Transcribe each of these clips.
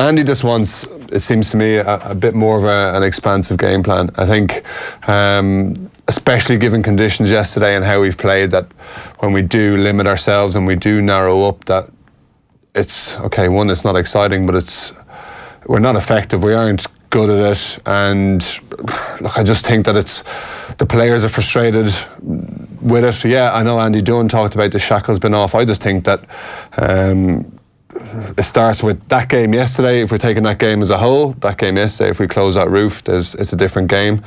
Andy just wants, it seems to me, a bit more of an expansive game plan. I think, especially given conditions yesterday and how we've played, that when we do limit ourselves and we do narrow up, that it's, okay, one, it's not exciting, but we're not effective, we aren't good at it, and look, I just think that the players are frustrated with it. Yeah, I know Andy Dunn talked about the shackles been off. I just think that it starts with that game yesterday. If we're taking that game as a whole, that game yesterday, if we close that roof, it's a different game.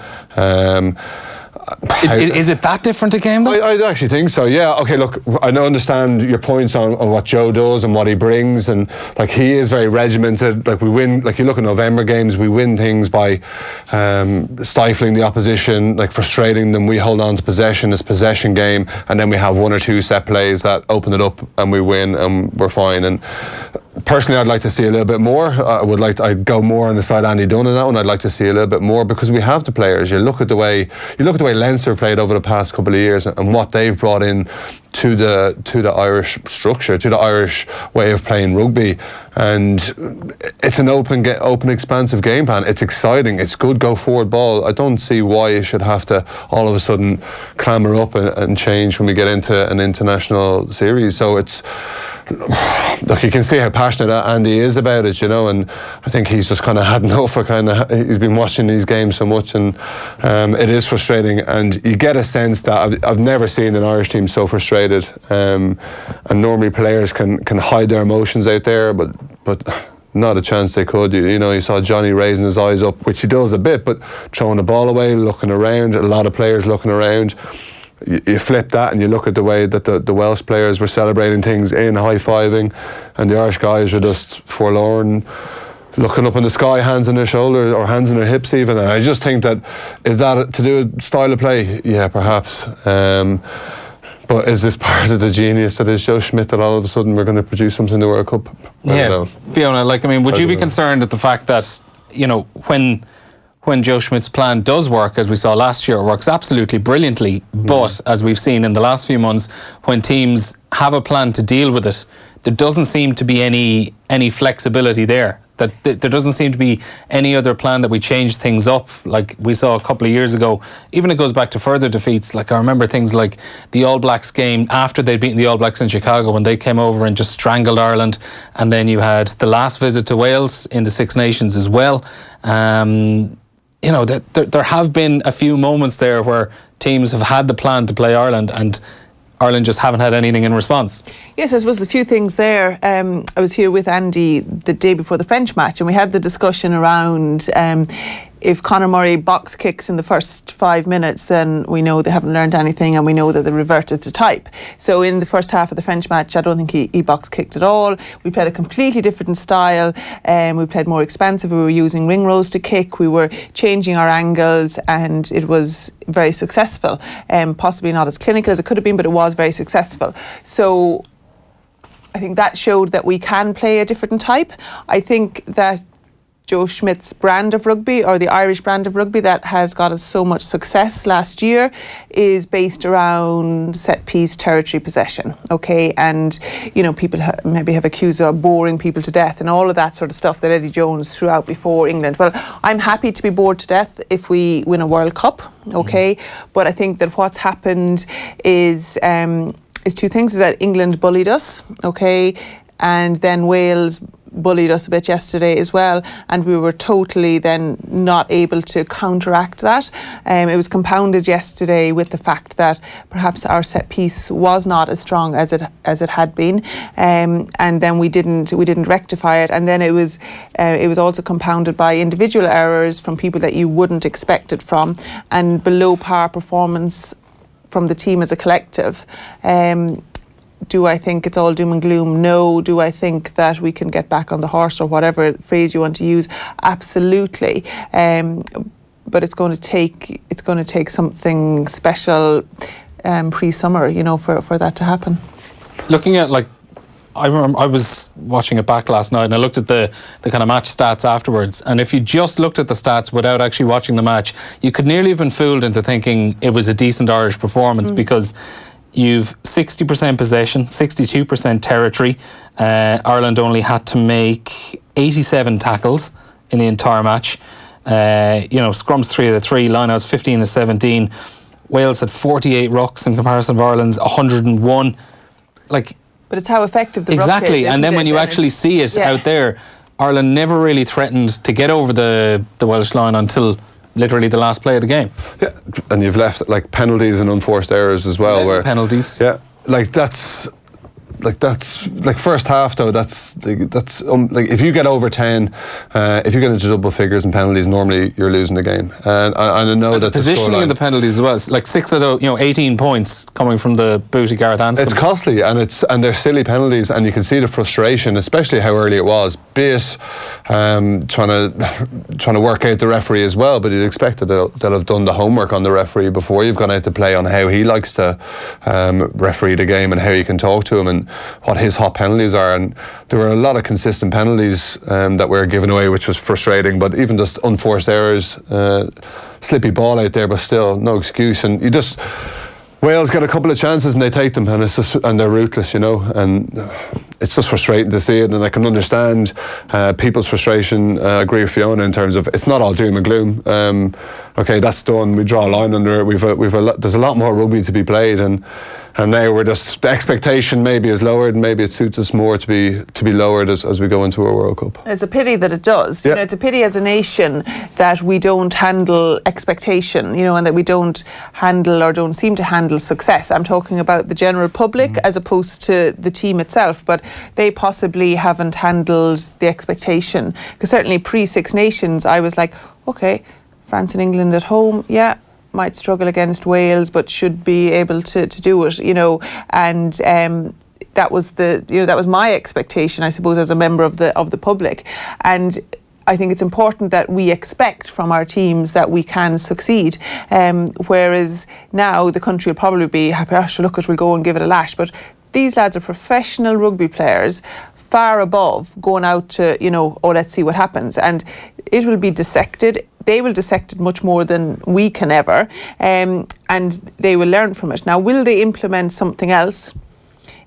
Is it that different a game, though? I actually think so, yeah. Okay, look, I understand your points on what Joe does and what he brings, and like he is very regimented. Like we win, like you look at November games, we win things by stifling the opposition, like frustrating them. We hold on to possession, this possession game, and then we have one or two set plays that open it up and we win and we're fine. And personally, I'd like to see a little bit more. I'd go more on the side Andy Dunn in that one. I'd like to see a little bit more because we have the players. You look at the way Leinster played over the past couple of years and what they've brought in to the Irish structure, to the Irish way of playing rugby, and it's an open, expansive game plan. It's exciting. It's good go forward ball. I don't see why you should have to all of a sudden clamber up and change when we get into an international series. So it's. Look, you can see how passionate Andy is about it, and I think he's just kind of had enough. He's been watching these games so much, and it is frustrating. And you get a sense that I've never seen an Irish team so frustrated. And normally players can hide their emotions out there, but not a chance they could. You saw Johnny raising his eyes up, which he does a bit, but throwing the ball away, looking around. A lot of players looking around. You flip that and you look at the way that the Welsh players were celebrating things in high-fiving, and the Irish guys were just forlorn, looking up in the sky, hands on their shoulders or hands on their hips even. And I just think is that to do with style of play? Yeah, perhaps. But is this part of the genius that is Joe Schmidt, that all of a sudden we're going to produce something in the World Cup? I don't know. Fiona, would you be concerned at the fact that, when Joe Schmidt's plan does work, as we saw last year, it works absolutely brilliantly. But as we've seen in the last few months, when teams have a plan to deal with it, there doesn't seem to be any flexibility there. That there doesn't seem to be any other plan that we change things up, like we saw a couple of years ago. Even it goes back to further defeats. Like I remember things like the All Blacks game after they'd beaten the All Blacks in Chicago, when they came over and just strangled Ireland. And then you had the last visit to Wales in the Six Nations as well. There have been a few moments there where teams have had the plan to play Ireland and Ireland just haven't had anything in response. Yes, I suppose a few things there. I was here with Andy the day before the French match, and we had the discussion around if Conor Murray box kicks in the first 5 minutes, then we know they haven't learned anything, and we know that they reverted to type. So in the first half of the French match, I don't think he box kicked at all. We played a completely different style. We played more expansive. We were using ring rows to kick. We were changing our angles, and it was very successful. Possibly not as clinical as it could have been, but it was very successful. So I think that showed that we can play a different type. I think that Joe Schmidt's brand of rugby, or the Irish brand of rugby that has got us so much success last year, is based around set-piece territory possession, okay? And, people maybe have accused of boring people to death and all of that sort of stuff that Eddie Jones threw out before England. Well, I'm happy to be bored to death if we win a World Cup, okay? But I think that what's happened is two things: is that England bullied us, okay? And then Wales bullied us a bit yesterday as well, and we were totally then not able to counteract that. It was compounded yesterday with the fact that perhaps our set piece was not as strong as it had been, and then we didn't rectify it. And then it was also compounded by individual errors from people that you wouldn't expect it from, and below par performance from the team as a collective. Do I think it's all doom and gloom? No. Do I think that we can get back on the horse, or whatever phrase you want to use? Absolutely. But it's going to take something special pre-summer, for that to happen. Looking at I remember I was watching it back last night, and I looked at the kind of match stats afterwards. And if you just looked at the stats without actually watching the match, you could nearly have been fooled into thinking it was a decent Irish performance because You've 60% possession, 62% territory. Ireland only had to make 87 tackles in the entire match. Scrums 3 out of 3, lineouts 15 of 17. Wales had 48 rucks in comparison of Ireland's 101. But it's how effective the ruck is. Exactly, and then when you actually see it out there, Ireland never really threatened to get over the Welsh line until literally the last play of the game. Yeah, and you've left penalties and unforced errors as well. Where penalties. Yeah, that's first half though. That's if you get over 10, if you get into double figures in penalties, normally you're losing the game. And I know that the positioning in the penalties as well. It's like 6 of the 18 points coming from the booty Gareth Anscombe. It's costly, and they're silly penalties, and you can see the frustration, especially how early it was. Be it trying to work out the referee as well, but you'd expect that they'll have done the homework on the referee before you've gone out to play on how he likes to referee the game and how you can talk to him and what his hot penalties are. And there were a lot of consistent penalties that were given away, which was frustrating, but even just unforced errors, slippy ball out there, but still no excuse. And Wales get a couple of chances and they take them, and they're ruthless, and it's just frustrating to see it. And I can understand people's frustration. I agree with Fiona in terms of it's not all doom and gloom. Okay, that's done. We draw a line under it. There's a lot more rugby to be played, and now the expectation maybe is lowered, and maybe it suits us more to be lowered as we go into a World Cup. It's a pity that it does. Yeah. It's a pity as a nation that we don't handle expectation, and that we don't handle or don't seem to handle success. I'm talking about the general public as opposed to the team itself, but they possibly haven't handled the expectation. Because certainly pre-Six Nations, I was like, okay, France and England at home, might struggle against Wales, but should be able to do it, and that was my expectation, I suppose, as a member of the public. And I think it's important that we expect from our teams that we can succeed, whereas now the country will probably be happy, we'll go and give it a lash. But these lads are professional rugby players, far above going out to, let's see what happens. And it will be dissected. They will dissect it much more than we can ever, and they will learn from it. Now, will they implement something else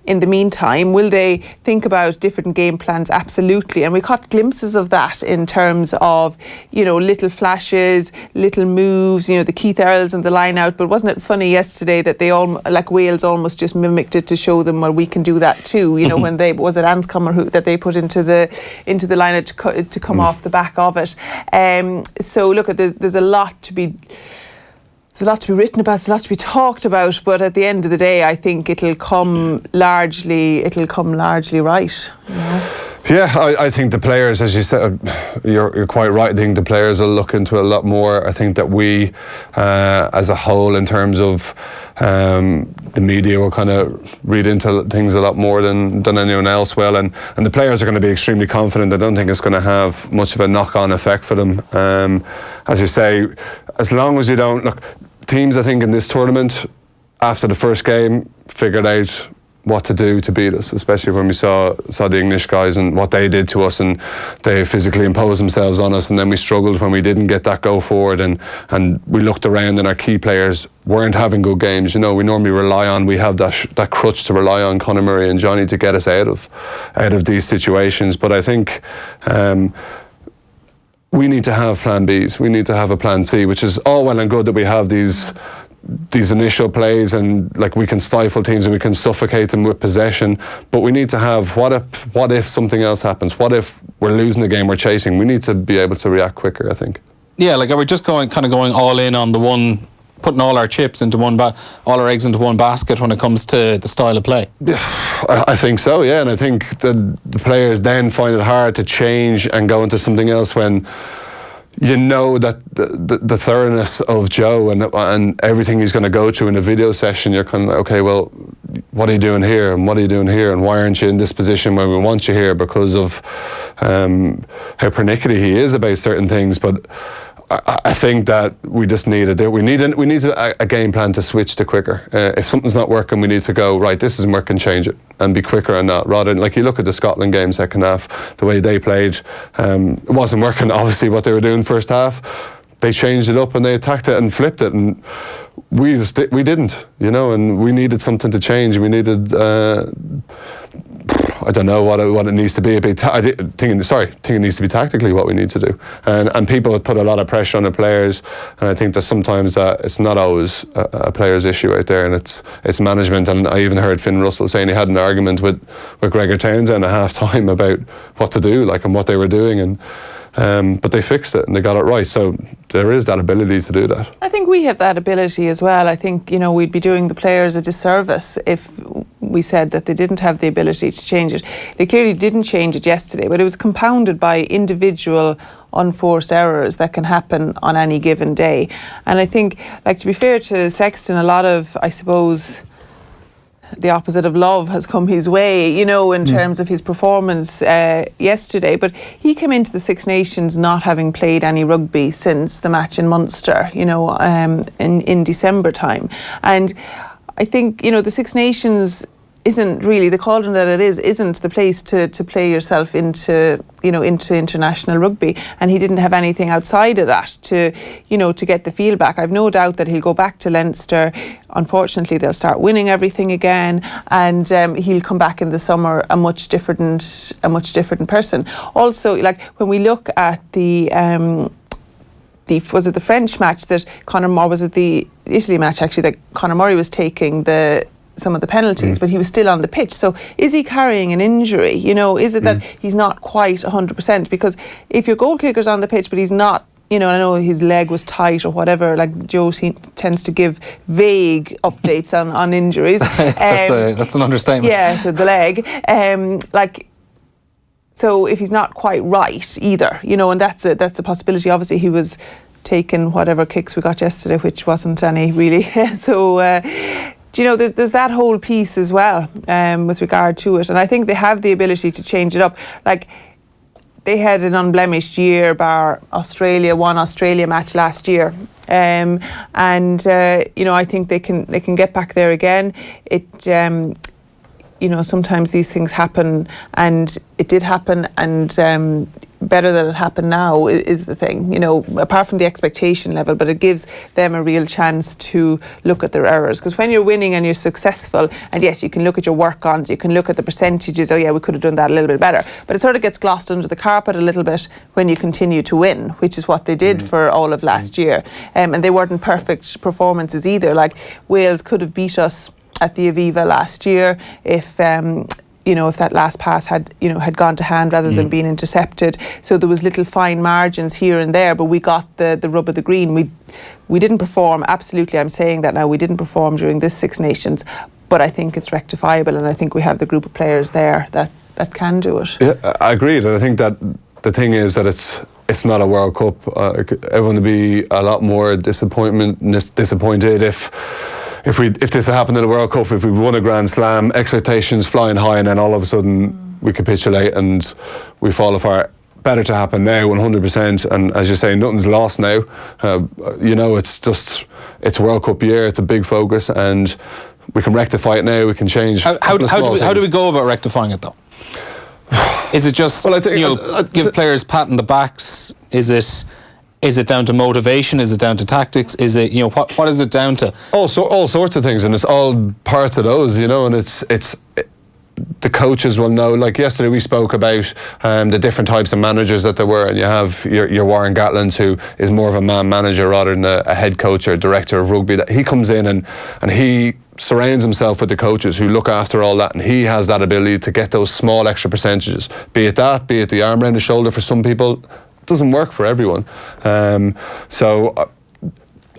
in the meantime? Will they think about different game plans? Absolutely. And we caught glimpses of that in terms of, little flashes, little moves, the Keith Earls and the line out. But wasn't it funny yesterday that they all, Wales almost just mimicked it to show them, well, we can do that too. When was it Anscombe that they put into the line out to come off the back of it. So look, there's a lot to be. There's a lot to be written about, there's a lot to be talked about, but at the end of the day, I think it'll come largely right. Yeah, I think the players, as you said, you're quite right. I think the players will look into a lot more. I think that we, as a whole, in terms of the media, will kind of read into things a lot more than anyone else will. And the players are going to be extremely confident. I don't think it's going to have much of a knock-on effect for them. As you say, as long as you don't... Look, teams, I think, in this tournament, after the first game, figured out what to do to beat us, especially when we saw the English guys and what they did to us, and they physically imposed themselves on us, and then we struggled when we didn't get that go forward, and we looked around and our key players weren't having good games. We normally we have that crutch to rely on, Conor Murray and Johnny, to get us out of these situations. But I think we need to have plan Bs. We need to have a plan C, which is all well and good that we have these initial plays and we can stifle teams and we can suffocate them with possession, but we need to have what if something else happens? What if we're losing the game we're chasing? We need to be able to react quicker, I think. Yeah, are we just going all in on the one, putting all our chips into one, all our eggs into one basket when it comes to the style of play? Yeah, I think so, yeah, and I think the players then find it hard to change and go into something else when that the thoroughness of Joe and everything he's going to go through in a video session, you're kind of like, okay, well, what are you doing here, and what are you doing here, and why aren't you in this position when we want you here, because of how pernickety he is about certain things. But I think that we just need a game plan to switch to quicker. If something's not working, we need to go, right, this isn't working, change it, and be quicker on that, rather than, you look at the Scotland game second half, the way they played, it wasn't working, obviously, what they were doing first half, they changed it up and they attacked it and flipped it, and we didn't, you know, and we needed something to change. We needed, I don't know what it needs to be. I think it needs to be tactically what we need to do. And people put a lot of pressure on the players, and I think that sometimes that it's not always a player's issue out there, and it's management. And I even heard Finn Russell saying he had an argument with Gregor Townsend at half time about what to do, like, and what they were doing, and but they fixed it and they got it right. So there is that ability to do that. I think we have that ability as well. I think, you know, we'd be doing the players a disservice if we said that they didn't have the ability to change it. They clearly didn't change it yesterday, but it was compounded by individual unforced errors that can happen on any given day. And I think, like, to be fair to Sexton, a lot of, I suppose, the opposite of love has come his way, you know, in terms of his performance yesterday. But he came into the Six Nations not having played any rugby since the match in Munster, you know, in December time. And I think, you know, the Six Nations isn't really, the cauldron that it isn't the place to play yourself into, you know, into international rugby. And he didn't have anything outside of that to, you know, to get the feel back. I've no doubt that he'll go back to Leinster. Unfortunately, they'll start winning everything again, and he'll come back in the summer a much different person. Also, like, when we look at the was it the French match that Conor Murray, was it the Italy match actually, that Conor Murray was taking some of the penalties, but he was still on the pitch. So is he carrying an injury? You know, is it that he's not quite 100%? Because if your goal kicker's on the pitch but he's not, you know, I know his leg was tight or whatever, like Joe tends to give vague updates on injuries. That's an understatement. Yeah, so the leg. So if he's not quite right either, you know, and that's a possibility. Obviously he was taking whatever kicks we got yesterday, which wasn't any really. So you know, there's that whole piece as well with regard to it. And I think they have the ability to change it up. Like, they had an unblemished year, bar one Australia match last year. You know, I think they can get back there again. You know, sometimes these things happen, and it did happen, and better that it happened now is the thing, you know, apart from the expectation level, but it gives them a real chance to look at their errors. Because when you're winning and you're successful, and yes, you can look at your work-ons, you can look at the percentages, oh yeah, we could have done that a little bit better, but it sort of gets glossed under the carpet a little bit when you continue to win, which is what they did for all of last year. And they weren't perfect performances either. Like, Wales could have beat us at the Aviva last year if you know, if that last pass had gone to hand rather than being intercepted. So there was little fine margins here and there, but we got the rub of the green. We didn't perform, absolutely, I'm saying that now, we didn't perform during this Six Nations, but I think it's rectifiable, and I think we have the group of players there that can do it. Yeah, I agree. And I think that the thing is that it's not a World Cup. Everyone would be a lot more disappointed if this had happened in the World Cup, if we won a Grand Slam, expectations flying high, and then all of a sudden we capitulate and we fall apart. Better to happen now, 100%. And as you say, nothing's lost now. You know, it's World Cup year. It's a big focus, and we can rectify it now. We can change. How do we go about rectifying it, though? Is it just, well, I think, give players pat on the backs? Is it down to motivation? Is it down to tactics? Is it, you know, what is it down to? All sorts of things, and it's all parts of those, you know. And it's the coaches will know. Like yesterday, we spoke about the different types of managers that there were, and you have your Warren Gatland, who is more of a man manager rather than a head coach or director of rugby. That he comes in and he surrounds himself with the coaches who look after all that, and he has that ability to get those small extra percentages. Be it the arm around the shoulder for some people. Doesn't work for everyone. So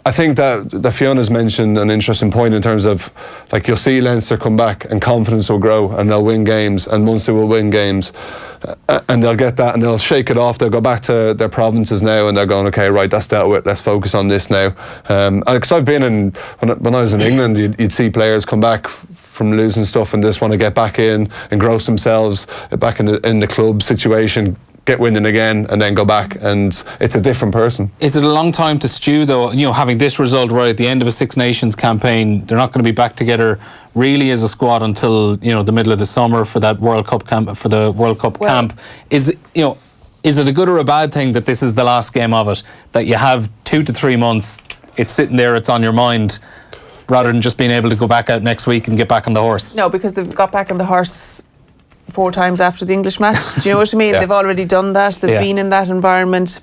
I think that Fiona's mentioned an interesting point in terms of, like, you'll see Leinster come back and confidence will grow and they'll win games, and Munster will win games, and they'll get that and they'll shake it off. They'll go back to their provinces now and they're going, okay, right, that's dealt with, let's focus on this now. Because I've been when I was in England, you'd see players come back from losing stuff and just want to get back in, engross themselves back in the club situation, get winning again, and then go back, and it's a different person. Is it a long time to stew, though? You know, having this result right at the end of a Six Nations campaign, they're not going to be back together really as a squad until, you know, the middle of the summer for that World Cup camp. For the World Cup camp, is, you know, is it a good or a bad thing that this is the last game of it? That you have 2 to 3 months, it's sitting there, it's on your mind, rather than just being able to go back out next week and get back on the horse? No, because they've got back on the horse 4 times after the English match. Do you know what I mean? Yeah. They've already done that. They've been in that environment.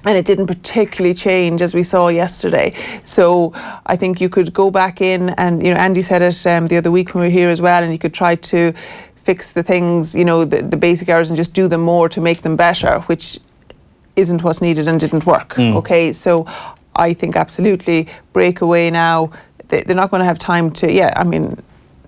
And it didn't particularly change, as we saw yesterday. So I think you could go back in and, Andy said it the other week when we were here as well, and you could try to fix the things, the basic errors, and just do them more to make them better, which isn't what's needed and didn't work. Okay, so I think absolutely break away now. They're not going to have time to,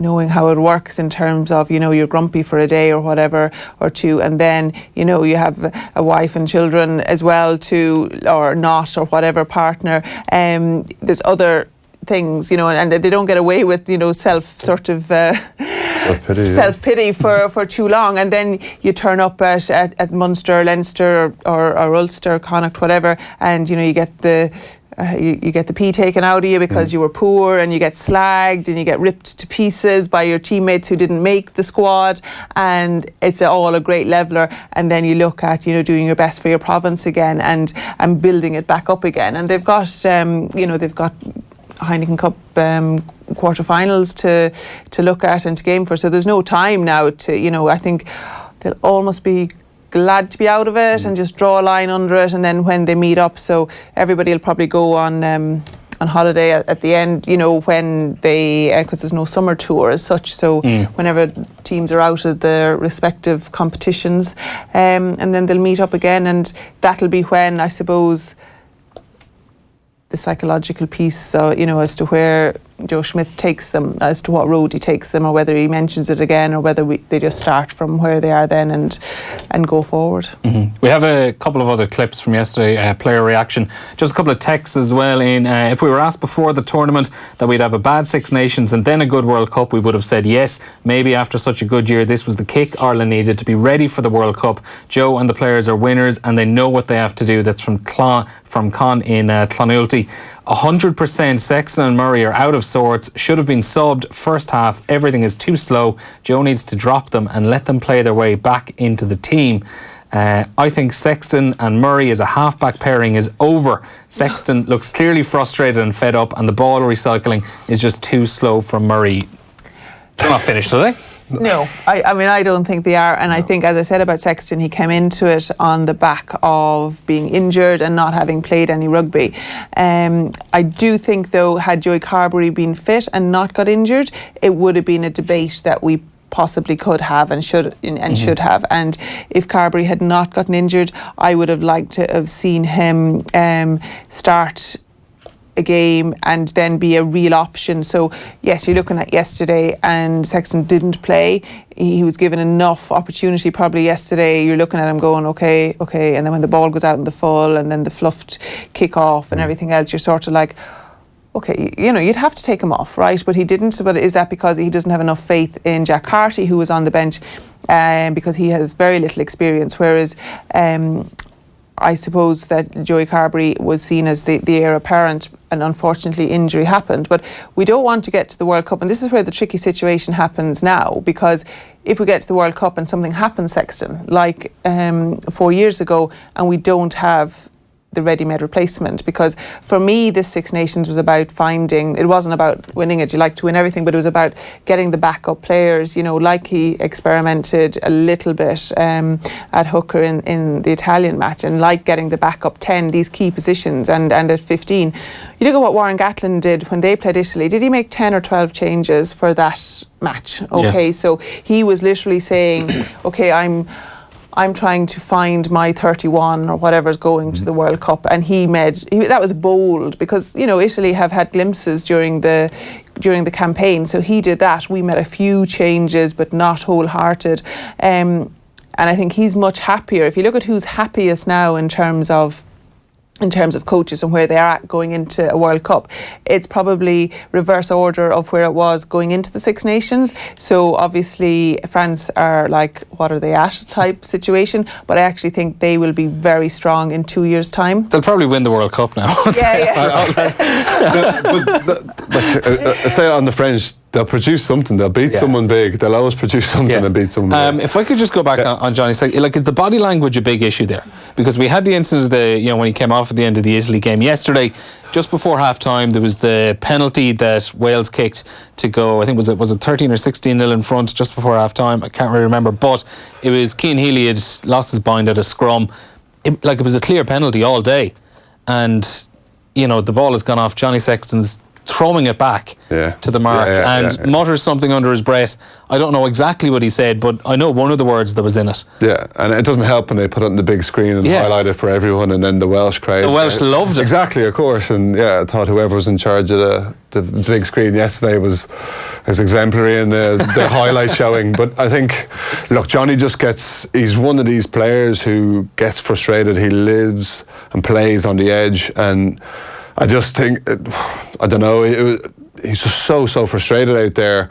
knowing how it works in terms of, you're grumpy for a day or whatever, or 2, and then, you have a wife and children as well too, or not, or whatever partner. There's other things, and they don't get away with, self-pity for too long, and then you turn up at Munster, Leinster, or Ulster, Connacht, whatever, and you get the you get the pee taken out of you because you were poor, and you get slagged and you get ripped to pieces by your teammates who didn't make the squad, and it's all a great leveler. And then you look at doing your best for your province again and building it back up again. And they've got they've got Heineken Cup quarterfinals to look at and to game for. So there's no time now to I think they'll almost be glad to be out of it and just draw a line under it, and then when they meet up, so everybody will probably go on holiday at the end, when they, because there's no summer tour as such, so whenever teams are out of their respective competitions, and then they'll meet up again, and that'll be when, I suppose, the psychological piece, as to where Joe Schmidt takes them, as to what road he takes them, or whether he mentions it again, or whether they just start from where they are then and go forward. We have a couple of other clips from yesterday, player reaction. Just a couple of texts as well. If we were asked before the tournament that we'd have a bad Six Nations and then a good World Cup, we would have said yes. Maybe after such a good year, this was the kick Ireland needed to be ready for the World Cup. Joe and the players are winners, and they know what they have to do. That's from Con in Clonulty. 100% Sexton and Murray are out of sorts, should have been subbed first half. Everything is too slow. Joe needs to drop them and let them play their way back into the team. I think Sexton and Murray as a half-back pairing is over. Sexton looks clearly frustrated and fed up, and the ball recycling is just too slow from Murray. They're not finished, are they? No, I don't think they are, and I think, as I said about Sexton, he came into it on the back of being injured and not having played any rugby. I do think, though, had Joey Carberry been fit and not got injured, it would have been a debate that we possibly could have and should have. And if Carberry had not gotten injured, I would have liked to have seen him start a game and then be a real option. So yes, you're looking at yesterday, and Sexton didn't play. He was given enough opportunity probably yesterday. You're looking at him going, okay, and then when the ball goes out in the full and then the fluffed kick off and everything else, you're sort of like, okay, you'd have to take him off, right? But he didn't. But is that because he doesn't have enough faith in Jack Carty, who was on the bench, because he has very little experience, whereas I suppose that Joey Carberry was seen as the heir apparent, and unfortunately injury happened. But we don't want to get to the World Cup, and this is where the tricky situation happens now, because if we get to the World Cup and something happens, Sexton, like 4 years ago, and we don't have the ready-made replacement, because for me this Six Nations was about finding, it wasn't about winning it, you like to win everything, but it was about getting the backup players, like he experimented a little bit at hooker in the Italian match, and like getting the backup 10, these key positions, and at 15. You look at what Warren Gatland did when they played Italy. Did he make 10 or 12 changes for that match? Okay, yeah. So he was literally saying, okay, I'm trying to find my 31 or whatever's going to the World Cup, and that was bold, because Italy have had glimpses during the campaign, so he did that. We made a few changes, but not wholehearted, and I think he's much happier. If you look at who's happiest now in terms of in terms of coaches and where they are at going into a World Cup. It's probably reverse order of where it was going into the Six Nations. So obviously France are like, what are they at type situation, but I actually think they will be very strong in 2 years' time. They'll probably win the World Cup now. Say it on the French, they'll produce something. They'll beat someone big. They'll always produce something and beat someone big. If I could just go back on Johnny, like, is the body language a big issue there? Because we had the instance of when he came off at the end of the Italy game yesterday, just before half-time, there was the penalty that Wales kicked to go, I think was it 13 or 16-0 in front just before half-time? I can't really remember, but it was Cian Healy had lost his bind at a scrum. It was a clear penalty all day. And, the ball has gone off. Johnny Sexton's throwing it back to the mark and mutters something under his breath. I don't know exactly what he said, but I know one of the words that was in it. Yeah, and it doesn't help when they put it on the big screen and highlight it for everyone, and then the Welsh crowd. The Welsh loved it. Exactly, of course. And I thought whoever was in charge of the big screen yesterday was exemplary in the highlight showing. But I think, look, Johnny he's one of these players who gets frustrated. He lives and plays on the edge, and I just think, I don't know, he's just so frustrated out there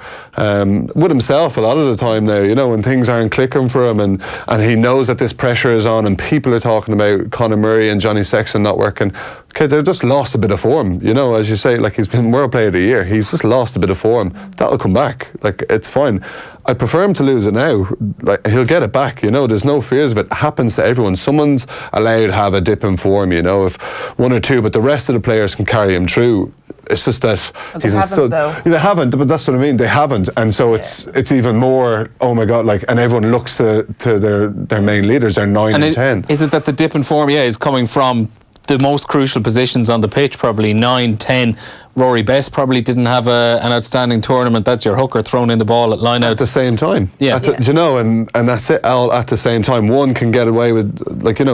with himself a lot of the time now, when things aren't clicking for him, and he knows that this pressure is on, and people are talking about Conor Murray and Johnny Sexton not working. Okay, they've just lost a bit of form, as you say, like, he's been World Player of the Year. He's just lost a bit of form. That'll come back. Like, it's fine. I prefer him to lose it now. Like, he'll get it back, there's no fears of it. It happens to everyone. Someone's allowed to have a dip in form, if one or two, but the rest of the players can carry him through. It's just that they haven't, but that's what I mean. They haven't, and so it's even more. Oh my God! Like, and everyone looks to their main leaders. They're 9 and 10. Is it that the dip in form, is coming from the most crucial positions on the pitch? Probably 9, 10. Rory Best probably didn't have an outstanding tournament. That's your hooker throwing in the ball at line-outs. At the same time. And that's it, all at the same time. One can get away with,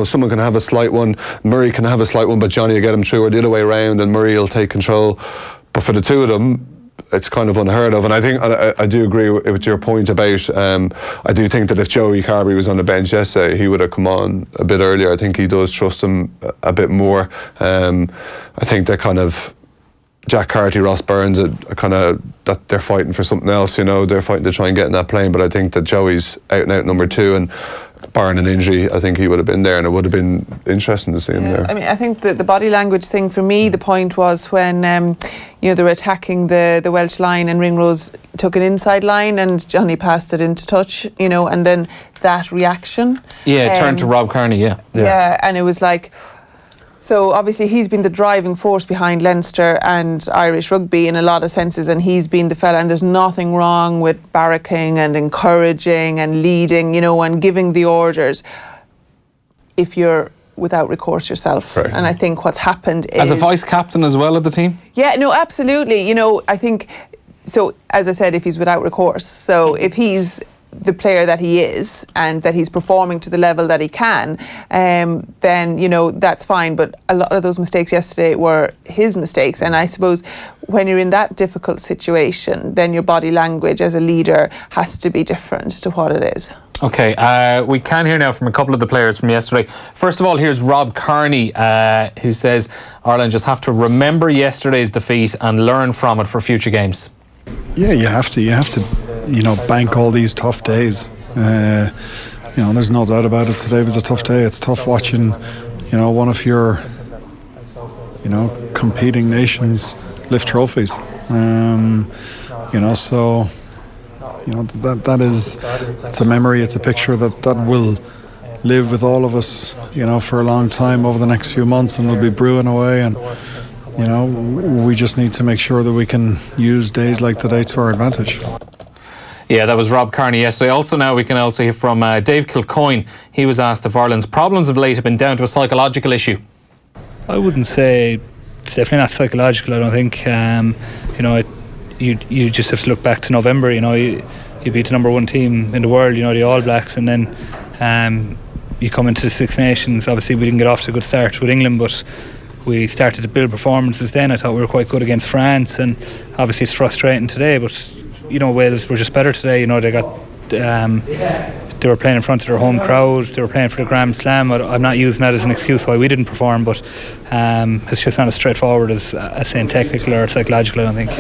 someone can have a slight one, Murray can have a slight one, but Johnny will get him through, or the other way around, and Murray will take control. But for the two of them, it's kind of unheard of. And I think I do agree with your point about, I do think that if Joey Carberry was on the bench yesterday, he would have come on a bit earlier. I think he does trust him a bit more. I think that kind of Jack Carty, Ross Burns, that they're fighting for something else, they're fighting to try and get in that plane. But I think that Joey's out and out number 2, and barring an injury, I think he would have been there, and it would have been interesting to see him there. I mean, I think the body language thing for me, the point was when they were attacking the Welsh line, and Ringrose took an inside line and Johnny passed it into touch, and then that reaction. Yeah, it turned to Rob Kearney, Yeah, and it was like, so obviously he's been the driving force behind Leinster and Irish rugby in a lot of senses, and he's been the fella, and there's nothing wrong with barracking and encouraging and leading, and giving the orders if you're without recourse yourself. Right. And I think what's happened is... As a vice captain as well of the team? Yeah, no, absolutely. I think, so as I said, if he's without recourse, so if he's the player that he is and that he's performing to the level that he can, then that's fine. But a lot of those mistakes yesterday were his mistakes, and I suppose when you're in that difficult situation, then your body language as a leader has to be different to what it is. Okay, we can hear now from a couple of the players from yesterday. First of all, here's Rob Kearney, who says Ireland just have to remember yesterday's defeat and learn from it for future games. Yeah, you have to bank all these tough days. There's no doubt about it. Today was a tough day. It's tough watching, one of your, competing nations lift trophies. It's a memory, it's a picture that will live with all of us, for a long time over the next few months, and will be brewing away. And we just need to make sure that we can use days like today to our advantage. Yeah, that was Rob Kearney yesterday. Also now we can also hear from Dave Kilcoyne. He was asked if Ireland's problems of late have been down to a psychological issue. I wouldn't say, it's definitely not psychological, I don't think. You just have to look back to November, you beat the number 1 team in the world, the All Blacks, and then you come into the Six Nations. Obviously we didn't get off to a good start with England, but we started to build performances then. I thought we were quite good against France, and obviously it's frustrating today, but Wales were just better today. They they were playing in front of their home crowd, they were playing for the Grand Slam. I'm not using that as an excuse why we didn't perform, but it's just not as straightforward as saying technical or psychological, I don't think.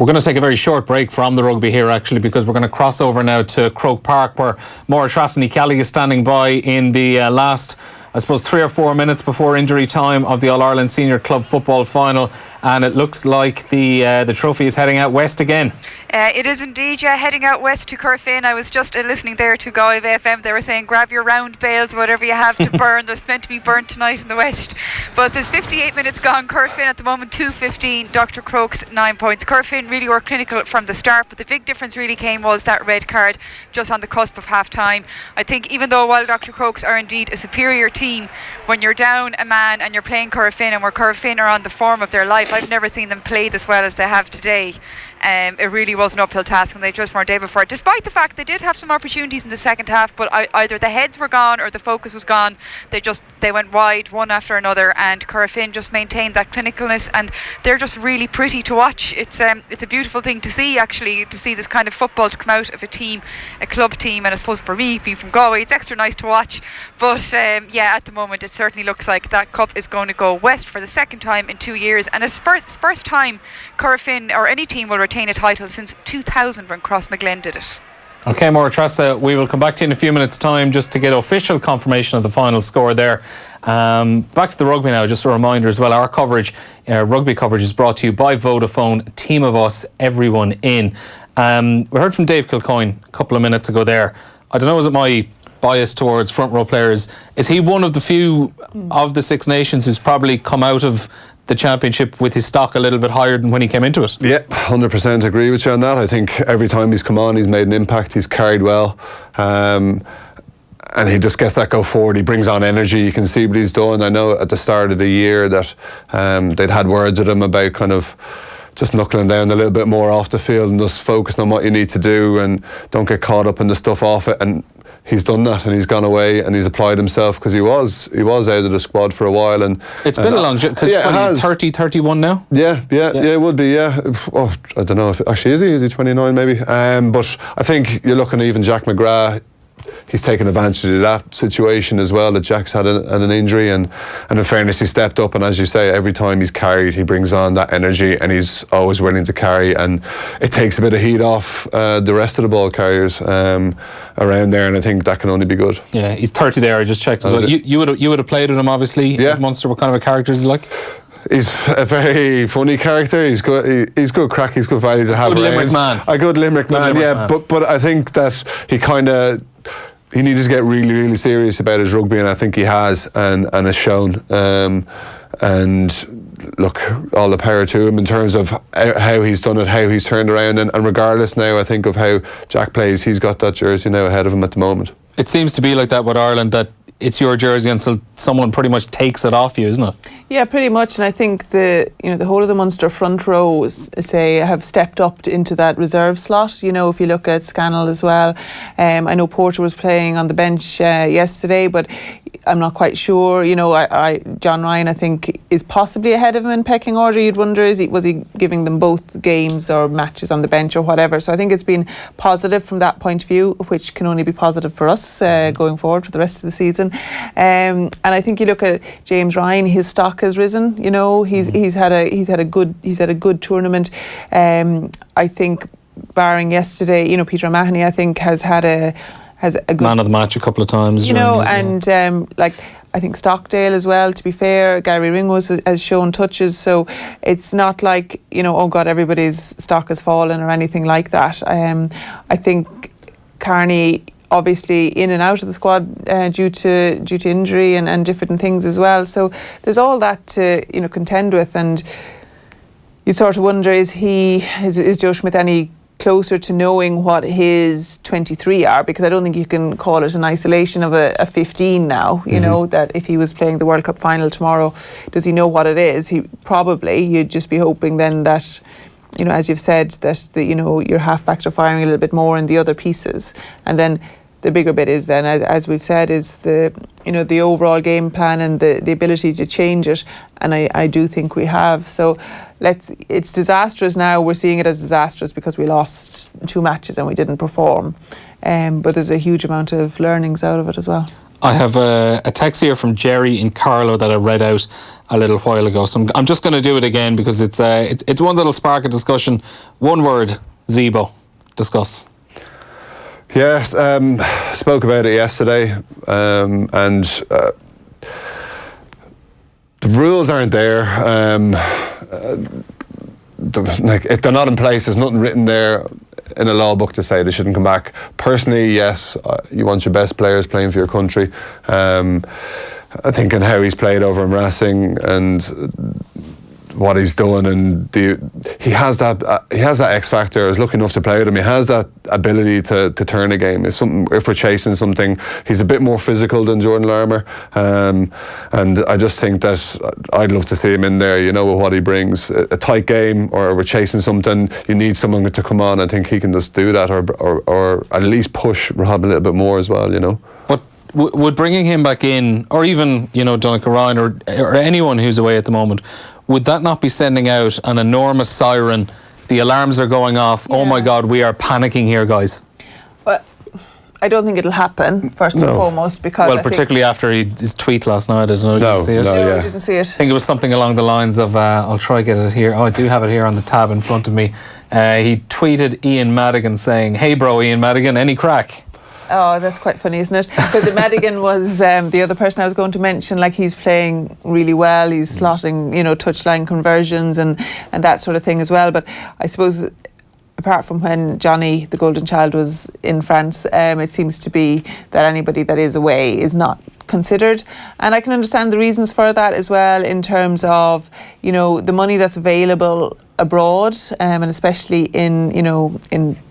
We're going to take a very short break from the rugby here, actually, because we're going to cross over now to Croke Park, where Maura Trasany-Kelly is standing by in the last, I suppose, 3 or 4 minutes before injury time of the All-Ireland Senior Club Football Final, and it looks like the trophy is heading out west again. It is indeed, heading out west to Corfin. I was just listening there to Galway FM. They were saying grab your round bales, whatever you have to burn. There's meant to be burnt tonight in the west. But there's 58 minutes gone. Corfin at the moment 2-15. Dr. Croke's 9 points. Corfin really were clinical from the start, but the big difference really came was that red card just on the cusp of half time. I think even though while Dr. Croke's are indeed a superior team, when you're down a man and you're playing Corfin, and where Corfin are on the form of their life, I've never seen them play this well as they have today. It really was an uphill task, and they just weren't able for it, despite the fact they did have some opportunities in the second half, but either the heads were gone or the focus was gone. They went wide one after another, and Corfin just maintained that clinicalness, and they're just really pretty to watch. It's a beautiful thing to see, actually, to see this kind of football to come out of a team, a club team, and I suppose for me, being from Galway, it's extra nice to watch. But at the moment it certainly looks like that cup is going to go west for the second time in 2 years, and it's first time Corfin or any team will retain a title since 2000 when Crossmaglen did it. Okay, Maura Trasa, we will come back to you in a few minutes' time just to get official confirmation of the final score there. Back to the rugby now, just a reminder as well, our coverage, rugby coverage is brought to you by Vodafone, team of us, everyone in. We heard from Dave Kilcoyne a couple of minutes ago there. I don't know, is it my bias towards front row players? Is he one of the few of the Six Nations who's probably come out of the championship with his stock a little bit higher than when he came into it? Yeah, 100% agree with you on that. I think every time he's come on, he's made an impact, he's carried well, and he just gets that go forward. He brings on energy. You can see what he's done. I know at the start of the year that they'd had words with him about kind of just knuckling down a little bit more off the field and just focusing on what you need to do and don't get caught up in the stuff off it. And he's done that, and he's gone away and he's applied himself, because he was out of the squad for a while. And it's been a long journey, because 30, 31 now? Yeah, it would be, yeah. Oh, I don't know if actually is he 29 maybe? But I think you're looking at even Jack McGrath. He's taken advantage of that situation as well, that Jack's had an injury, and in fairness, he stepped up, and as you say, every time he's carried, he brings on that energy, and he's always willing to carry, and it takes a bit of heat off the rest of the ball carriers around there, and I think that can only be good. Yeah, he's 30 there, I just checked as well. You would have played with him, obviously, at Munster. What kind of a character is he like? He's a very funny character. He's good. He's good crack. He's good value to have. Good Limerick man. A good Limerick man. Yeah, but I think that he needed to get really, really serious about his rugby, and I think he has, and has shown. And look, all the power to him in terms of how he's done it, how he's turned around, and regardless now, I think, of how Jack plays, he's got that jersey now ahead of him at the moment. It seems to be like that with Ireland, that it's your jersey until someone pretty much takes it off you, isn't it? Yeah, pretty much. And I think the whole of the Munster front rows, say, have stepped up into that reserve slot. If you look at Scannell as well, I know Porter was playing on the bench yesterday, but I'm not quite sure. John Ryan, I think, is possibly ahead of him in pecking order. You'd wonder, was he giving them both games or matches on the bench or whatever? So I think it's been positive from that point of view, which can only be positive for us going forward for the rest of the season. And I think you look at James Ryan, his stock has risen. He's had a good tournament. I think, barring yesterday, Peter O'Mahony, I think, has a good man of the match a couple of times. I think Stockdale as well, to be fair. Gary Ringwos has shown touches, so it's not like, oh God, everybody's stock has fallen or anything like that. I think Carney, obviously in and out of the squad due to injury and different things as well. So there's all that to contend with, and you sort of wonder, is Joe Schmidt any closer to knowing what his 23 are? Because I don't think you can call it an isolation of a 15 now. That if he was playing the World Cup final tomorrow, does he know what it is? He probably. You'd just be hoping then that, as you've said, that your halfbacks are firing a little bit more in the other pieces, and then the bigger bit is then, as we've said, is the overall game plan and the ability to change it, and I do think we have. So it's disastrous now. We're seeing it as disastrous because we lost 2 matches and we didn't perform. but there's a huge amount of learnings out of it as well. I have a text here from Jerry in Carlow that I read out a little while ago. So I'm just going to do it again because it's one that'll spark a discussion. One word, Zebo. Discuss. Yeah, spoke about it yesterday, and the rules aren't there. If they're not in place, there's nothing written there in a law book to say they shouldn't come back. Personally, yes, you want your best players playing for your country. I think in how he's played over in Racing and what he's done, and he has that X factor. I was lucky enough to play with him. He has that ability to turn a game. If we're chasing something, he's a bit more physical than Jordan Larmour, and I just think that I'd love to see him in there. With what he brings, a tight game, or we're chasing something. You need someone to come on. I think he can just do that, or at least push Rob a little bit more as well. But would bringing him back in, or even Donegal Ryan, or anyone who's away at the moment, would that not be sending out an enormous siren? The alarms are going off. Yeah. Oh my God, we are panicking here, guys. But I don't think it'll happen, first and foremost, because particularly after his tweet last night. I don't know, did you see it? No, I didn't see it. I think it was something along the lines of, I'll try to get it here. Oh, I do have it here on the tab in front of me. He tweeted Ian Madigan saying, "Hey bro, Ian Madigan, any crack?" Oh, that's quite funny, isn't it? Because Madigan was the other person I was going to mention. Like, he's playing really well. He's slotting, touchline conversions and that sort of thing as well. But I suppose, apart from when Johnny, the golden child, was in France, it seems to be that anybody that is away is not considered. And I can understand the reasons for that as well, in terms of, the money that's available abroad, and especially in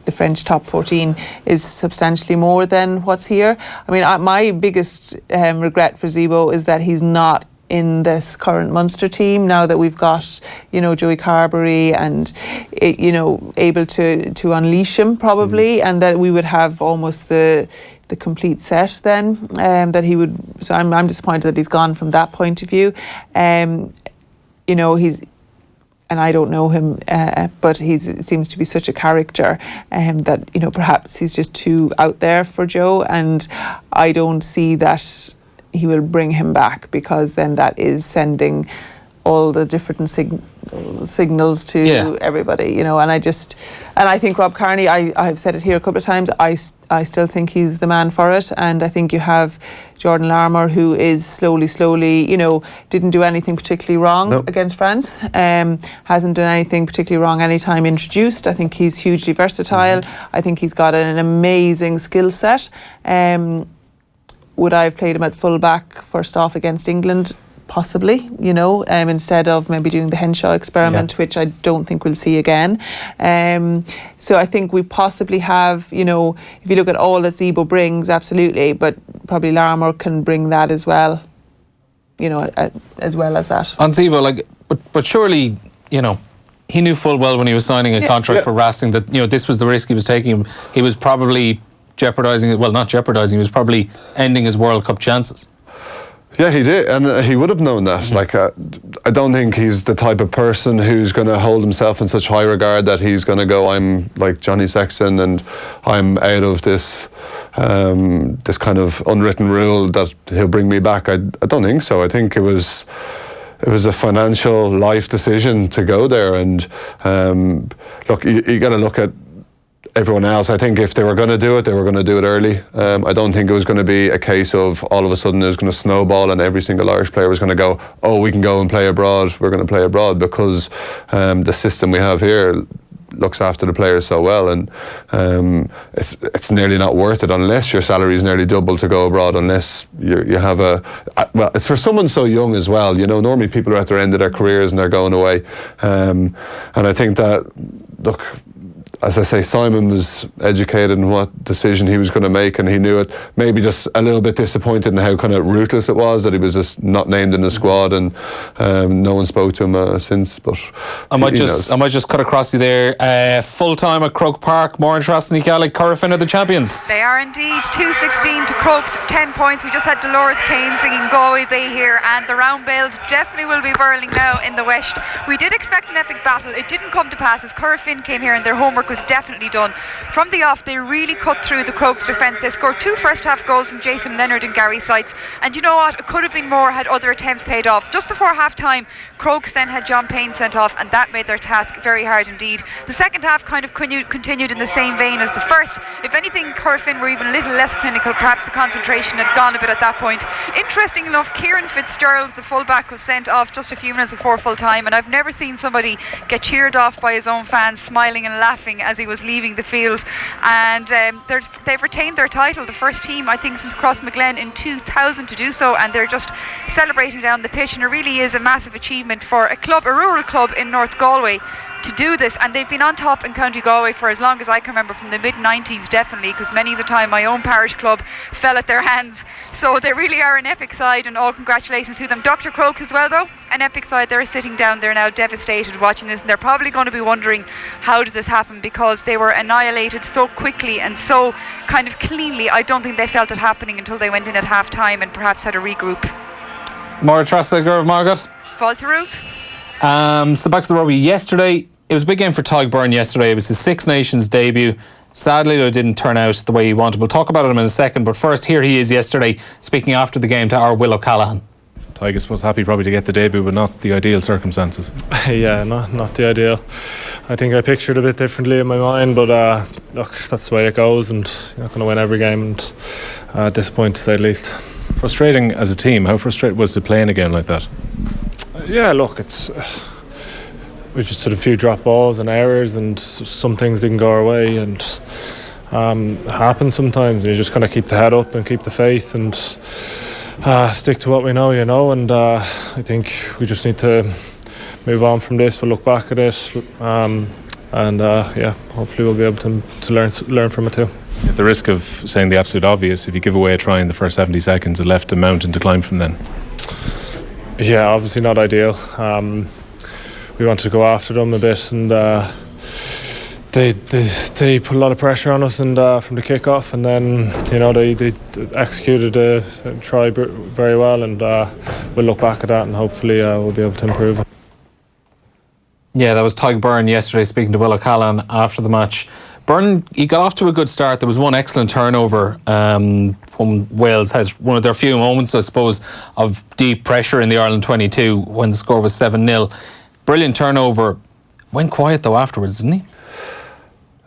the French top 14, is substantially more than what's here. I mean, my biggest regret for Zebo is that he's not in this current Munster team now that we've got Joey Carberry and able to unleash him probably, and that we would have almost the complete set then, that he would. So I'm disappointed that he's gone from that point of view. He's, and I don't know him, but he seems to be such a character, that perhaps he's just too out there for Joe, and I don't see that he will bring him back, because then that is sending all the different signals to everybody, and I think Rob Kearney, I've said it here a couple of times, I still think he's the man for it, and I think you have Jordan Larmour, who is slowly, didn't do anything particularly wrong against France, hasn't done anything particularly wrong anytime introduced. I think he's hugely versatile. I think he's got an amazing skill set. Would I have played him at full back first off against England? Possibly, instead of maybe doing the Henshaw experiment, which I don't think we'll see again. So I think we possibly have, if you look at all that Zebo brings, absolutely, but probably Larmour can bring that as well, as well as that. On Zebo, but surely, he knew full well when he was signing a contract for Racing that, this was the risk he was taking. He was probably jeopardising it. Well, not jeopardising, he was probably ending his World Cup chances. Yeah, he did, and he would have known that. I don't think he's the type of person who's going to hold himself in such high regard that he's going to go, I'm like Johnny Sexton and I'm out of this this kind of unwritten rule that he'll bring me back. I don't think so. I think it was a financial life decision to go there, and look, you got to look at everyone else. I think if they were going to do it, they were going to do it early. I don't think it was going to be a case of all of a sudden it was going to snowball and every single Irish player was going to go, oh, we can go and play abroad, we're going to play abroad, because the system we have here looks after the players so well, and it's nearly not worth it unless your salary is nearly double to go abroad, unless you have well, it's for someone so young as well. Normally people are at their end of their careers and they're going away, and I think that, look, as I say, Simon was educated in what decision he was going to make, and he knew it. Maybe just a little bit disappointed in how kind of ruthless it was that he was just not named in the squad, and no one spoke to him since. But I might just cut across you there. Full time at Croke Park. More interesting, Gaelic Corofin are the champions. They are indeed. 2-16 to Croke's 10 points. We just had Dolores Kane singing Galway Bay here, and the round bales definitely will be whirling now in the west. We did expect an epic battle. It didn't come to pass as Corofin came here in their homework work was definitely done. From the off, they really cut through the Crokes defence. They scored 2 first half goals from Jason Leonard and Gary Seitz, and you know what, it could have been more had other attempts paid off. Just before half time, Crokes then had John Payne sent off, and that made their task very hard indeed. The second half kind of continued in the same vein as the first. If anything, Corofin were even a little less clinical. Perhaps the concentration had gone a bit at that point. Interesting enough, Kieran Fitzgerald, the fullback, was sent off just a few minutes before full time, and I've never seen somebody get cheered off by his own fans, smiling and laughing as he was leaving the field. And they've retained their title, the first team I think since Crossmaglen in 2000 to do so, and they're just celebrating down the pitch, and it really is a massive achievement for a rural club in North Galway to do this. And they've been on top in County Galway for as long as I can remember, from the mid-90s definitely, because many a time my own parish club fell at their hands. So they really are an epic side, and all congratulations to them. Dr. Crokes as well though, an epic side. They're sitting down, they're now devastated watching this, and they're probably going to be wondering how did this happen, because they were annihilated so quickly and so kind of cleanly. I don't think they felt it happening until they went in at half time and perhaps had a regroup. Maura Trostegger of Margaret. Fall to Ruth. So back to the rugby yesterday. It was a big game for Tyg Byrne yesterday. It was his Six Nations debut. Sadly, though, it didn't turn out the way he wanted. We'll talk about him in a second, but first, here he is yesterday, speaking after the game to our Will O'Callaghan. Tygus was happy probably to get the debut, but not the ideal circumstances. Yeah, not the ideal. I think I pictured a bit differently in my mind, but look, that's the way it goes, and you're not going to win every game, and disappointed to say the least. Frustrating as a team. How frustrated was to play in a game like that? Yeah, look, we just had a few drop balls and errors, and some things didn't go our way, and it happens sometimes. You just kind of keep the head up and keep the faith and stick to what we know, and I think we just need to move on from this. We'll look back at it, and hopefully we'll be able to learn from it too. At the risk of saying the absolute obvious, if you give away a try in the first 70 seconds, it left a mountain to climb from then. Yeah, obviously not ideal. We wanted to go after them a bit, and they put a lot of pressure on us, and from the kick-off, and then they executed a try very well, and we'll look back at that, and hopefully we'll be able to improve. Yeah, that was Tyg Byrne yesterday speaking to Will O'Callaghan after the match. Byrne, he got off to a good start. There was one excellent turnover when Wales had one of their few moments, I suppose, of deep pressure in the Ireland 22 when the score was 7-0. Brilliant turnover. Went quiet though afterwards, didn't he?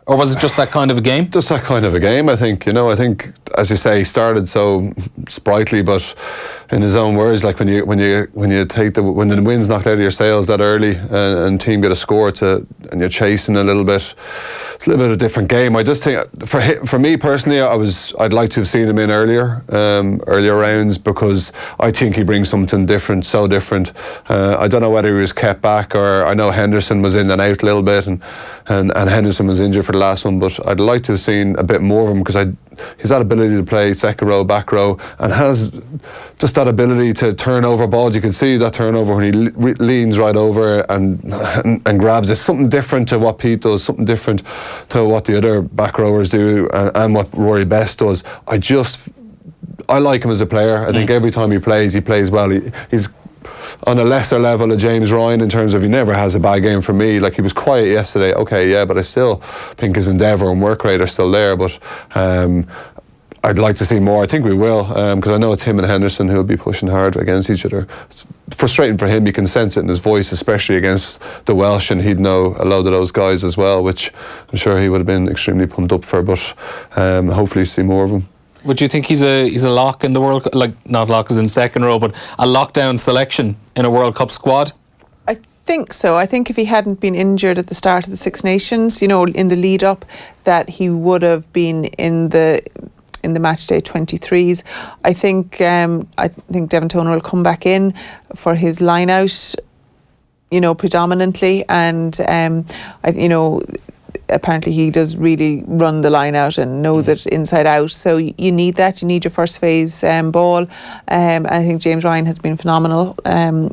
Or was it just that kind of a game? Just that kind of a game, I think. I think, as you say, he started so sprightly, but in his own words, like when the wind's knocked out of your sails that early, and team get a score and you're chasing a little bit, it's a little bit of a different game. I just think, for me personally, I'd like to have seen him in earlier rounds, because I think he brings something different, so different. I don't know whether he was kept back, or I know Henderson was in and out a little bit, and Henderson was injured for the last one, but I'd like to have seen a bit more of him, because he's that ability to play second row, back row, and has just that ability to turn over balls. You can see that turnover when he leans right over and grabs it. Something different to what Pete does, something different to what the other back rowers do, and what Rory Best does. I like him as a player. I think every time he plays well. He's on a lesser level of James Ryan in terms of he never has a bad game for me. Like, he was quiet yesterday, okay, yeah, but I still think his endeavour and work rate are still there. But I'd like to see more. I think we will, because I know it's him and Henderson who will be pushing hard against each other. It's frustrating for him. You can sense it in his voice, especially against the Welsh, and he'd know a load of those guys as well, which I'm sure he would have been extremely pumped up for. But hopefully see more of him. Would you think he's a lock in the World Cup? Like, not lock as in second row, but a lockdown selection in a World Cup squad? I think so. I think if he hadn't been injured at the start of the Six Nations, in the lead up, that he would have been in the matchday 23s. I think Devon Toner will come back in for his line out, predominantly, and apparently he does really run the line out and knows it inside out. So you need that. You need your first phase ball. I think James Ryan has been phenomenal,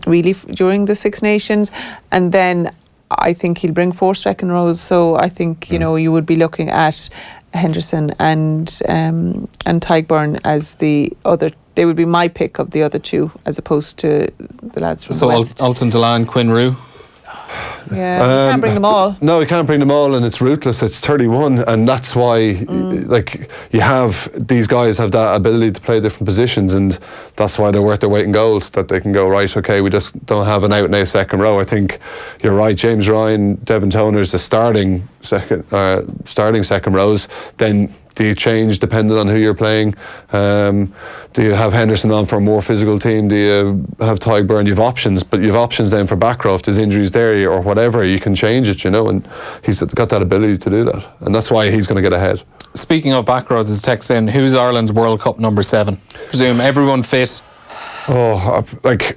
really, during the Six Nations. And then I think he'll bring 4 second rows. So I think you would be looking at Henderson and Tyg Byrne as the other. They would be my pick of the other two, as opposed to the lads from the West. So Alton Delan, Quinn Rue. Yeah, you can't bring them all. No, you can't bring them all, and it's ruthless. It's 31, and that's why, like, you have these guys have that ability to play different positions, and that's why they're worth their weight in gold. That they can go, right, okay, we just don't have an out-and-out second row. I think you're right. James Ryan, Devin Toner's the starting second rows. Then do you change depending on who you're playing? Do you have Henderson on for a more physical team? Do you have Tygburn? You have options, but you have options then for back row. If there's injuries there or whatever, you can change it, and he's got that ability to do that. And that's why he's going to get ahead. Speaking of back row, there's a text in, who's Ireland's World Cup number 7? Presume everyone fit? Oh, I'd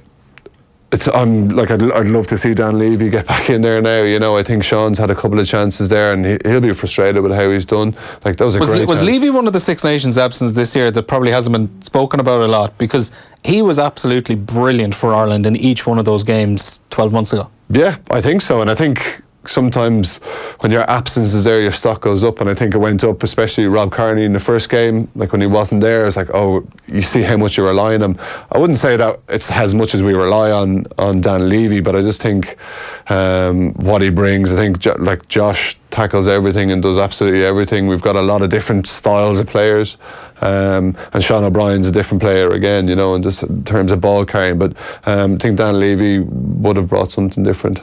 love to see Dan Levy get back in there now. I think Sean's had a couple of chances there, and he'll be frustrated with how he's done. Like, that was a great Was chance. Levy one of the Six Nations absence this year that probably hasn't been spoken about a lot? Because he was absolutely brilliant for Ireland in each one of those games 12 months ago. Yeah, I think so. And I think sometimes when your absence is there, your stock goes up, and I think it went up, especially Rob Kearney in the first game. Like, when he wasn't there, it's like, oh, you see how much you rely on him. I wouldn't say that it's as much as we rely on Dan Levy, but I just think what he brings, I think Josh tackles everything and does absolutely everything. We've got a lot of different styles of players, and Sean O'Brien's a different player again, and just in terms of ball carrying, but I think Dan Levy would have brought something different.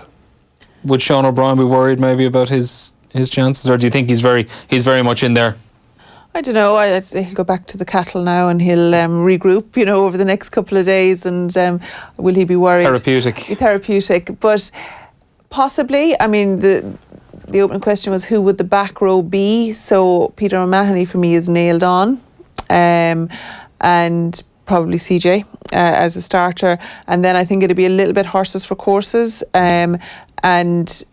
Would Sean O'Brien be worried maybe about his chances, or do you think he's very much in there? I don't know. I'd say he'll go back to the cattle now, and he'll regroup, over the next couple of days. And will he be worried? Therapeutic, but possibly. I mean, the opening question was, who would the back row be? So Peter O'Mahony for me is nailed on, and probably CJ as a starter, and then I think it'd be a little bit horses for courses. And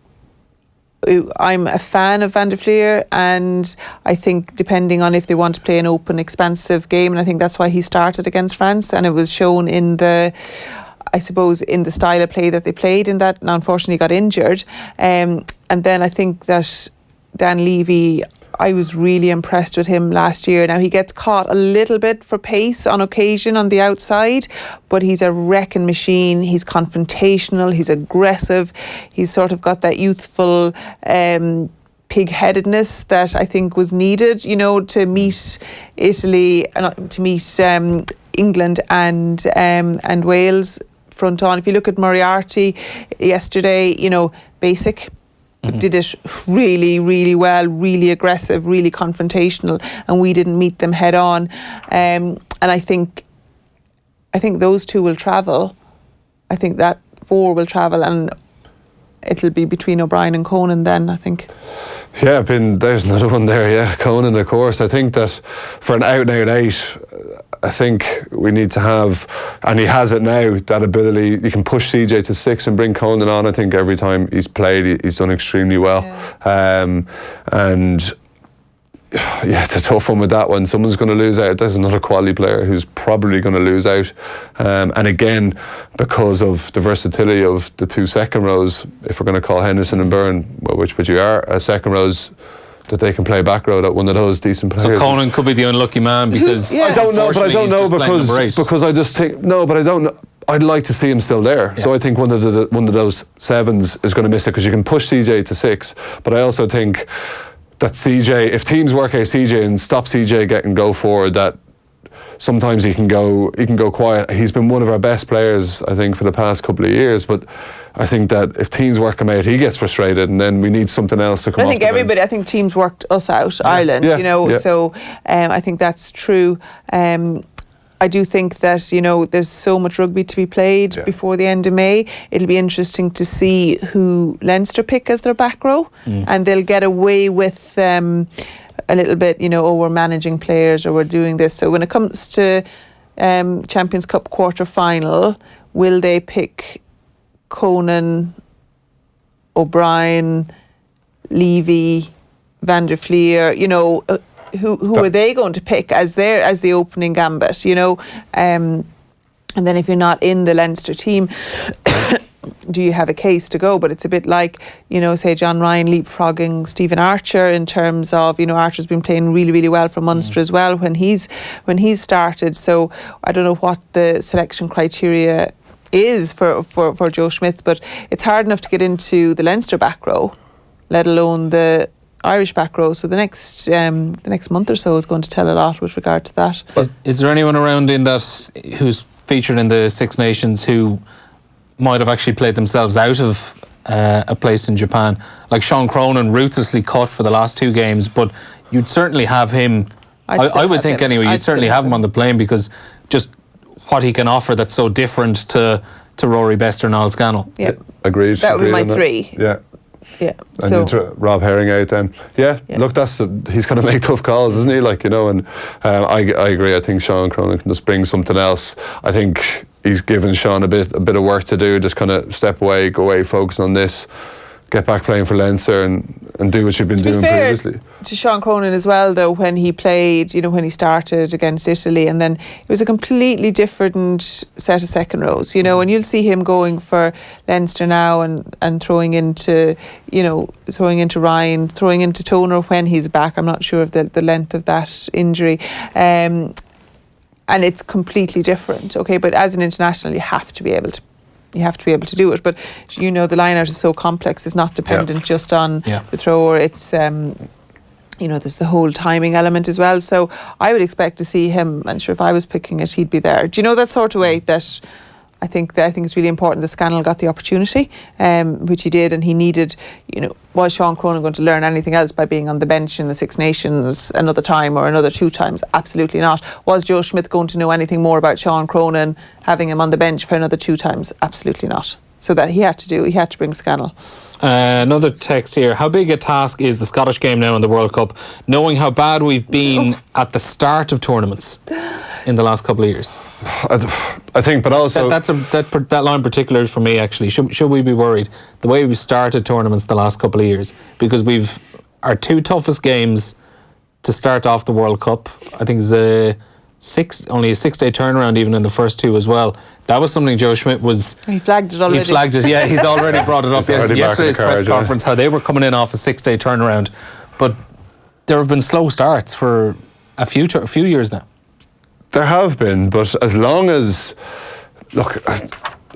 I'm a fan of Van der Fleer, and I think depending on if they want to play an open, expansive game, and I think that's why he started against France, and it was shown in the style of play that they played in that. Now, unfortunately, he got injured, and then I think that Dan Levy, I was really impressed with him last year. Now, he gets caught a little bit for pace on occasion on the outside, but he's a wrecking machine. He's confrontational, he's aggressive, he's sort of got that youthful pig-headedness that I think was needed, to meet Italy, to meet England and Wales front on. If you look at Moriarty yesterday, basic, did it really, really well, really aggressive, really confrontational, and we didn't meet them head on. And I think those two will travel. I think that 4 will travel, and it'll be between O'Brien and Conan then, I think. Yeah, there's another one there, yeah, Conan, of course. I think that for an out-and-out 8, I think we need to have, and he has it now, that ability. You can push CJ to 6 and bring Conan on. I think every time he's played, he's done extremely well. Yeah. And yeah, it's a tough one with that one. Someone's going to lose out. There's another quality player who's probably going to lose out. And again, because of the versatility of the 2 second rows, if we're going to call Henderson and Byrne, which you are, second rows, that they can play back row, that one of those decent players. So Conan could be the unlucky man because I don't know because I just think but I don't know. I'd like to see him still there. Yeah. So I think one of those 7s is going to miss it, because you can push CJ to 6. But I also think that CJ, if teams work out CJ and stop CJ getting go forward, that sometimes he can go quiet. He's been one of our best players, I think, for the past couple of years, but I think that if teams work him out, he gets frustrated, and then we need something else to come. I think teams worked us out, Ireland, so I think that's true. I do think that, there's so much rugby to be played before the end of May. It'll be interesting to see who Leinster pick as their back row, and they'll get away with a little bit, we're managing players or we're doing this. So when it comes to Champions Cup quarter-final, will they pick Conan, O'Brien, Levy, Van der Fleer, who are they going to pick as the opening gambit, and then if you're not in the Leinster team, do you have a case to go? But it's a bit like, say John Ryan leapfrogging Stephen Archer in terms of, Archer's been playing really, really well for Munster as well when he's started. So I don't know what the selection criteria is for Joe Schmidt, but it's hard enough to get into the Leinster back row, let alone the Irish back row. So the next month or so is going to tell a lot with regard to that. Is there anyone around in that who's featured in the Six Nations who might have actually played themselves out of a place in Japan? Like Sean Cronin, ruthlessly cut for the last 2 games, but you'd certainly have him. I would think anyway. You'd certainly have him on the plane, because just what he can offer that's so different to Rory Best or Niall Scannell. Yeah, agreed. That would be my on 3. Yeah. Yeah. And so Rob Herring out then. Yeah. Look, he's going to make tough calls, isn't he? Like, you know, and I agree. I think Sean Cronin can just bring something else. I think he's given Sean a bit of work to do. Just kind of step away, go away, focus on this, get back playing for Leinster and do what you've been doing previously. To Sean Cronin as well, though, when he played, you know, when he started against Italy, and then it was a completely different set of second rows, you know, and you'll see him going for Leinster now and throwing into Ryan, throwing into Toner when he's back. I'm not sure of the length of that injury. And it's completely different, okay? But as an international, you have to be able to do it. But you know, the line out is so complex. It's not dependent just on the thrower. It's there's the whole timing element as well. So I would expect to see him. I'm sure if I was picking it, he'd be there. Do you know that sort of way that I think it's really important that Scannell got the opportunity, which he did, and he needed. You know, was Sean Cronin going to learn anything else by being on the bench in the Six Nations another time or another 2 times? Absolutely not. Was Joe Schmidt going to know anything more about Sean Cronin having him on the bench for another 2 times? Absolutely not. So that he had to bring Scannell. Another text here. How big a task is the Scottish game now in the World Cup, knowing how bad we've been at the start of tournaments in the last couple of years? I think, but also that line particular for me, actually. Should we be worried the way we started tournaments the last couple of years? Because our 2 toughest games to start off the World Cup. I think it's only a 6-day turnaround even in the first 2 as well. That was something Joe Schmidt he flagged it already. He flagged it, yeah. He's already brought it up yesterday's press conference, how they were coming in off a 6-day turnaround. But there have been slow starts for a few years now. There have been, but as long as, look,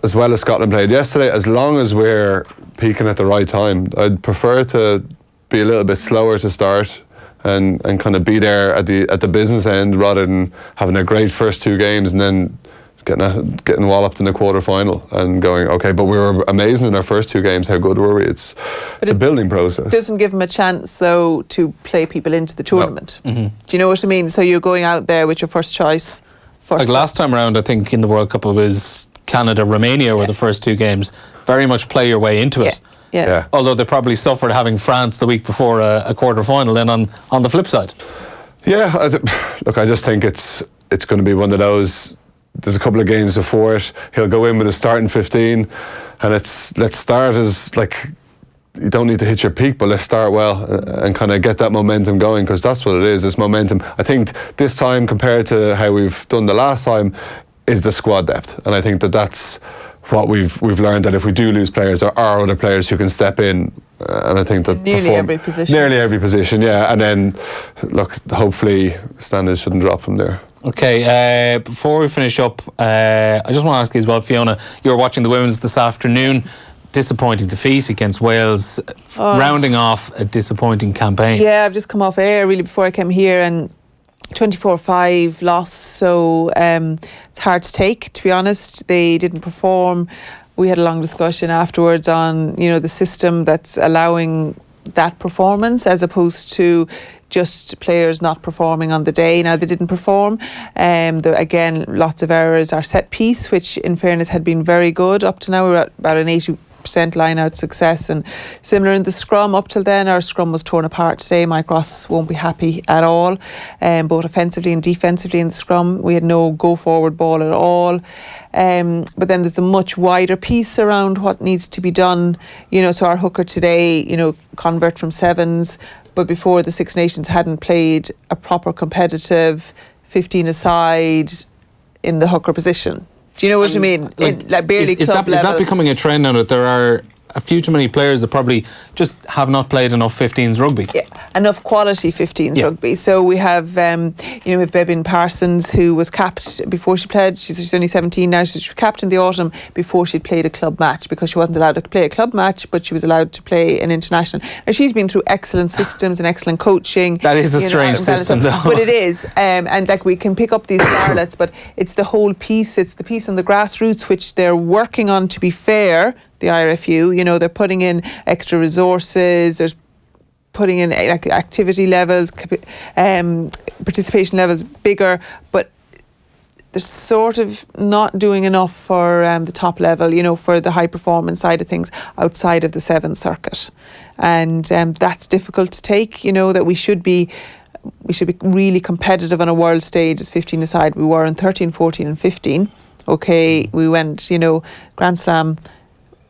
as well as Scotland played yesterday, as long as we're peaking at the right time, I'd prefer to be a little bit slower to start and kind of be there at the business end, rather than having a great first 2 games and then getting walloped in the quarter-final and going, okay, but we were amazing in our first 2 games, how good were we? It's a building process. Doesn't give them a chance, though, to play people into the tournament. No. Mm-hmm. Do you know what I mean? So you're going out there with your first choice. Like last time around, I think in the World Cup it was Canada, Romania were the first 2 games. Very much play your way into it. Yeah. Although they probably suffered having France the week before a quarter-final then on the flip side. Yeah, look, I just think it's going to be one of those. There's a couple of games before it. He'll go in with a starting 15, and let's start as, like, you don't need to hit your peak, but let's start well and kind of get that momentum going, because that's what it is. It's momentum. I think this time, compared to how we've done the last time, is the squad depth, and I think that's what we've learned, that if we do lose players, there are other players who can step in, and I think that nearly every position, yeah. And then, look, hopefully standards shouldn't drop from there. Okay, before we finish up, I just want to ask you as well, Fiona, you were watching the women's this afternoon. Disappointing defeat against Wales, rounding off a disappointing campaign. Yeah, I've just come off air really before I came here, and 24-5 loss, so it's hard to take, to be honest. They didn't perform. We had a long discussion afterwards on, you know, the system that's allowing that performance, as opposed to just players not performing on the day. Now, they didn't perform. Again, lots of errors. Our set piece, which in fairness had been very good up to now, we were at about an 80% line out success, and similar in the scrum. Up till then, our scrum was torn apart today. Mike Ross won't be happy at all, both offensively and defensively in the scrum. We had no go forward ball at all. But then there's a much wider piece around what needs to be done. You know, so our hooker today, you know, convert from sevens, but before the Six Nations hadn't played a proper competitive 15 aside in the hooker position. Do you know what I mean? Like, barely is club level. Is that becoming a trend now, that there are a few too many players that probably just have not played enough 15s rugby. Yeah, enough quality 15s rugby. So we have, we have Bevin Parsons, who was capped before she played. She's only 17 now. She was capped in the autumn before she'd played a club match, because she wasn't allowed to play a club match, but she was allowed to play an international. Now, she's been through excellent systems and excellent coaching. That is a strange system, though. But it is. And like, we can pick up these starlets, but it's the whole piece. It's the piece on the grassroots, which they're working on, to be fair, the IRFU. They're putting in extra resources. There's putting in like activity levels, participation levels bigger, but they're sort of not doing enough for the top level, for the high performance side of things outside of the 7 circuit. And that's difficult to take, that we should be really competitive on a world stage as 15 aside. We were in 13, 14 and 15. Okay, we went, Grand Slam,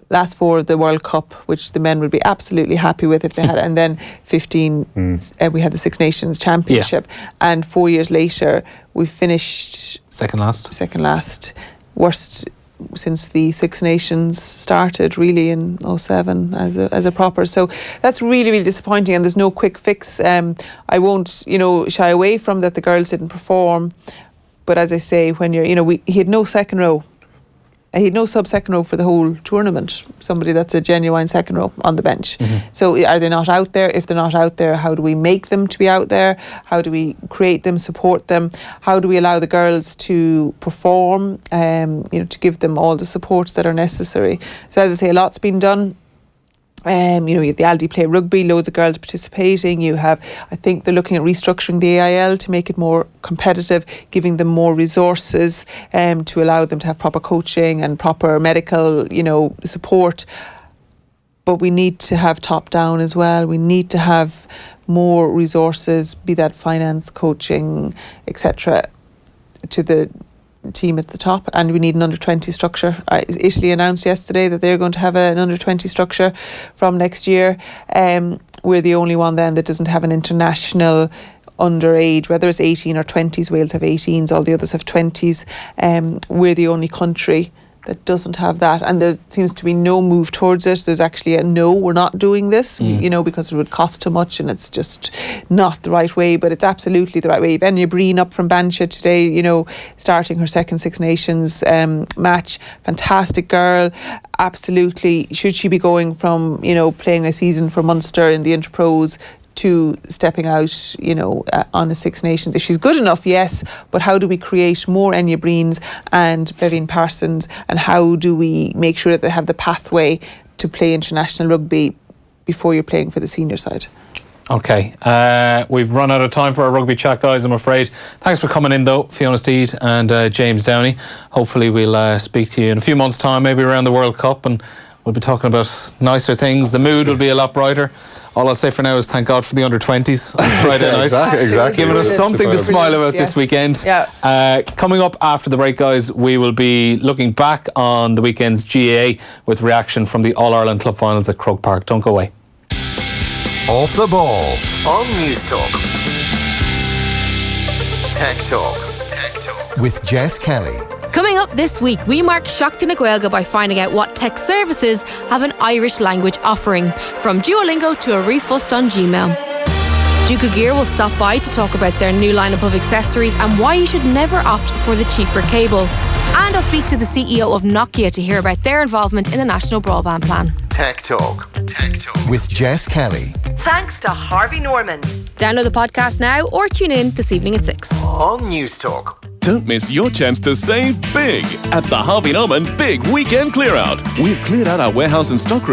last 4 of the World Cup, which the men would be absolutely happy with if they had, and then 15, we had the Six Nations Championship, and 4 years later we finished second last, worst since the Six Nations started, really, in 2007 as a proper. So that's really, really disappointing, and there's no quick fix. I won't, shy away from that the girls didn't perform, but as I say, when you're, he had no second row. He had no sub-second row for the whole tournament, somebody that's a genuine second row on the bench. So are they not out there? If they're not out there, how do we make them to be out there? How do we create them, support them? How do we allow the girls to perform, to give them all the supports that are necessary? So as I say, a lot's been done. You have the Aldi Play Rugby, loads of girls participating. You have, I think they're looking at restructuring the AIL to make it more competitive, giving them more resources to allow them to have proper coaching and proper medical, support. But we need to have top down as well. We need to have more resources, be that finance, coaching, etc., to the team at the top, and we need an under-20 structure. Italy announced yesterday that they're going to have an under-20 structure from next year. We're the only one then that doesn't have an international underage, whether it's 18 or 20s. Wales have 18s, all the others have 20s. We're the only country that doesn't have that, and there seems to be no move towards it. There's actually a no, we're not doing this, because it would cost too much, and it's just not the right way, but it's absolutely the right way. Enya Breen up from Banshee today, starting her second Six Nations match. Fantastic girl, absolutely. Should she be going from, playing a season for Munster in the Interpros to stepping out, on a Six Nations? If she's good enough, yes, but how do we create more Enya Breens and Bevin Parsons, and how do we make sure that they have the pathway to play international rugby before you're playing for the senior side? Okay, we've run out of time for our rugby chat, guys, I'm afraid. Thanks for coming in, though, Fiona Steed and James Downey. Hopefully we'll speak to you in a few months' time, maybe around the World Cup, and we'll be talking about nicer things. The mood will be a lot brighter. All I'll say for now is thank God for the under-20s on Friday night. Exactly. Giving us something to smile about this weekend. Yeah. Coming up after the break, guys, we will be looking back on the weekend's GAA with reaction from the All-Ireland Club Finals at Croke Park. Don't go away. Off the ball on News Talk. Tech Talk with Jess Kelly. Coming up this week, we mark Seachtain na Gaeilge by finding out what tech services have an Irish language offering, from Duolingo to a refust on Gmail. Duke of Gear will stop by to talk about their new lineup of accessories and why you should never opt for the cheaper cable. And I'll speak to the CEO of Nokia to hear about their involvement in the National Broadband Plan. Tech Talk with Jess Kelly. Thanks to Harvey Norman. Download the podcast now or tune in this evening at 6. On News Talk. Don't miss your chance to save big at the Harvey Norman Big Weekend Clear Out. We've cleared out our warehouse and stockroom